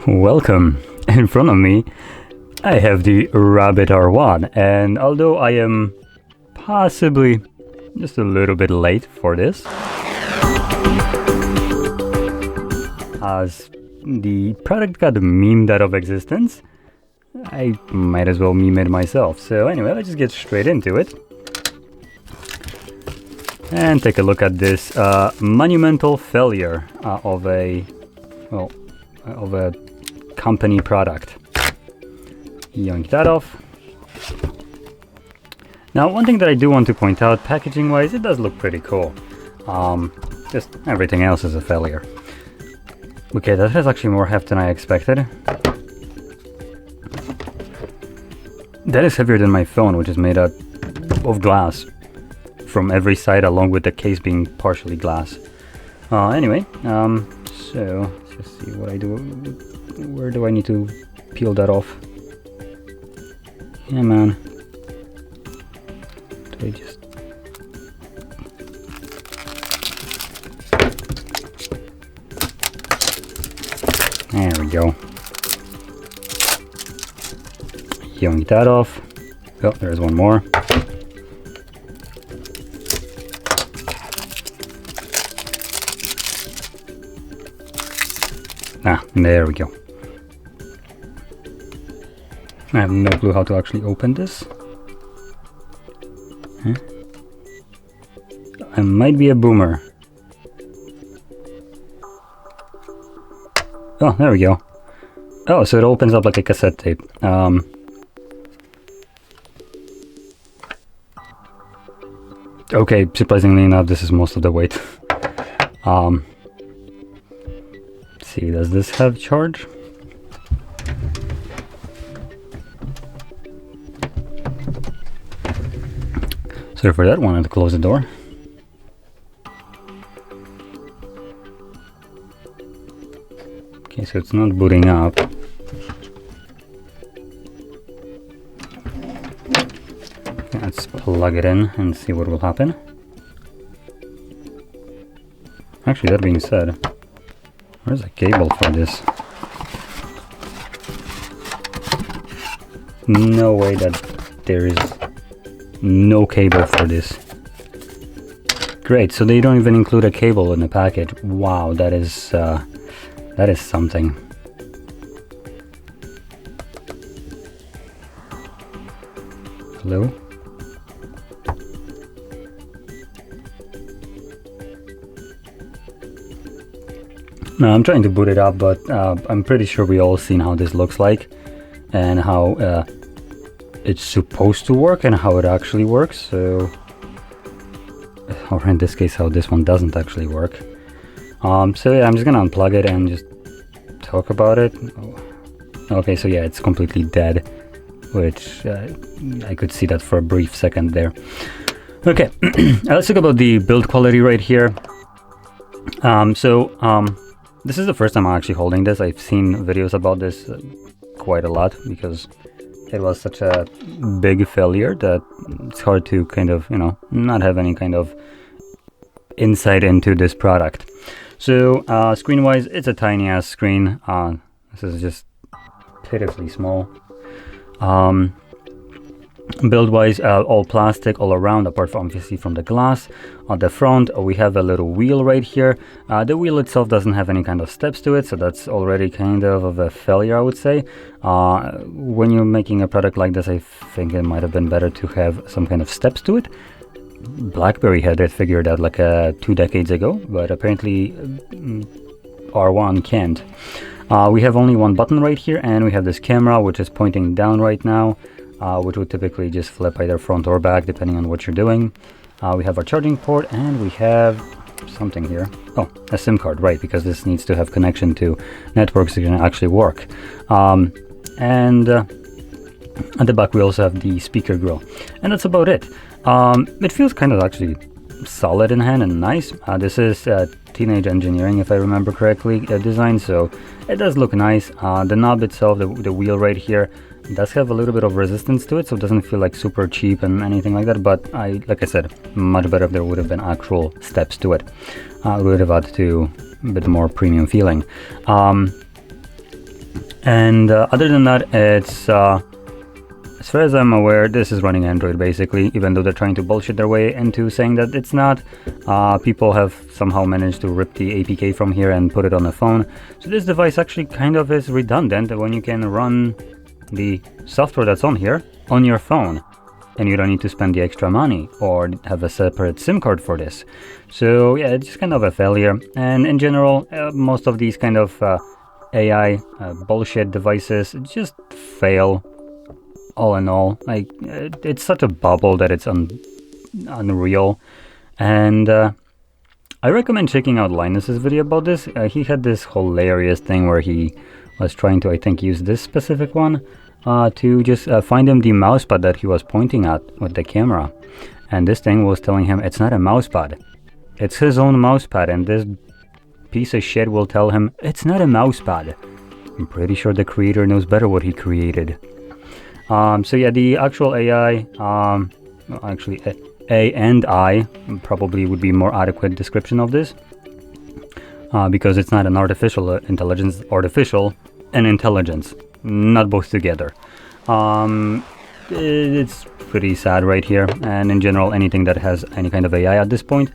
Welcome. In front of me I have the Rabbit R1, and although I am possibly just a little bit late for this, as the product got memed out of existence, I might as well meme it myself. So anyway, let's just get straight into it and take a look at this monumental failure of a company product. Yoink that off. Now, one thing that I do want to point out, packaging wise, it does look pretty cool. Just everything else is a failure. Okay, that has actually more heft than I expected. That is heavier than my phone, which is made out of glass from every side, along with the case being partially glass. Anyway, so let's just see what I do. Where do I need to peel that off? Yeah, man. Do I just... There we go. Yoink that off. Oh, there's one more. There we go. I have no clue how to actually open this. Huh? I might be a boomer. Oh, there we go. Oh, so it opens up like a cassette tape. Okay, surprisingly enough, this is most of the weight. Let's see, does this have charge? Sorry for that, wanted to close the door. Okay, so it's not booting up. Let's plug it in and see what will happen. Actually, that being said, where's the cable for this? No way that there is no cable for this. Great, so they don't even include a cable in the package. Wow, that is something. Hello? No, I'm trying to boot it up, but I'm pretty sure we all seen how this looks like and how it's supposed to work and how it actually works. So, or in this case, how this one doesn't actually work. So yeah, I'm just gonna unplug it and just talk about it. Okay, so yeah, it's completely dead, which I could see that for a brief second there. Okay, let's talk about the build quality right here. This is the first time I'm actually holding this. I've seen videos about this quite a lot because it was such a big failure that it's hard to kind of, not have any kind of insight into this product. So screen wise, it's a tiny ass screen. This is just pitifully small. Build wise, all plastic all around, apart from obviously from the glass. On the front we have a little wheel right here. The wheel itself doesn't have any kind of steps to it, so that's already kind of a failure, I would say. When you're making a product like this, I think it might have been better to have some kind of steps to it. BlackBerry had it figured out like 2 decades ago, but apparently R1 can't. We have only one button right here, and we have this camera which is pointing down right now, which would typically just flip either front or back depending on what you're doing. We have our charging port, and we have something here. Oh, a SIM card, right, because this needs to have connection to networks that can actually work. And at the back we also have the speaker grill, and that's about it. It feels kind of actually solid in hand and nice. This is Teenage Engineering, if I remember correctly, design, so it does look nice. The knob itself, the wheel right here, does have a little bit of resistance to it, so it doesn't feel like super cheap and anything like that, but like I said, much better if there would have been actual steps to it. It would have added to a bit more premium feeling. And other than that, it's as far as I'm aware, this is running Android basically, even though they're trying to bullshit their way into saying that it's not. People have somehow managed to rip the APK from here and put it on a phone. So this device actually kind of is redundant when you can run the software that's on here on your phone. And you don't need to spend the extra money or have a separate SIM card for this. So yeah, it's just kind of a failure. And in general, most of these kind of AI bullshit devices just fail. All in all, like it's such a bubble that it's unreal. And I recommend checking out Linus's video about this. He had this hilarious thing where he was trying to, I think, use this specific one to just find him the mousepad that he was pointing at with the camera. And this thing was telling him it's not a mousepad. It's his own mousepad, and this piece of shit will tell him it's not a mousepad. I'm pretty sure the creator knows better what he created. So yeah, the actual AI, actually A and I probably would be more adequate description of this, because it's not an artificial intelligence, artificial and intelligence, not both together. It's pretty sad right here, and in general, anything that has any kind of AI at this point,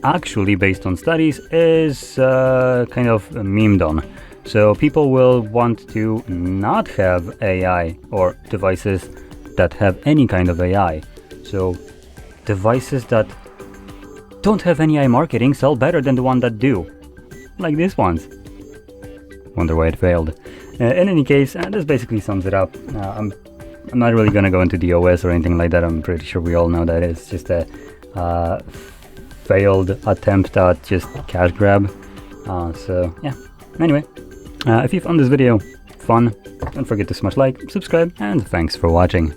actually based on studies, is kind of memed on. So people will want to not have AI or devices that have any kind of AI. So devices that don't have any AI marketing sell better than the one that do. Like these ones. Wonder why it failed. In any case, this basically sums it up. I'm not really gonna go into the OS or anything like that. I'm pretty sure we all know that it's just a failed attempt at just cash grab. So yeah, anyway. If you found this video fun, don't forget to smash like, subscribe, and thanks for watching.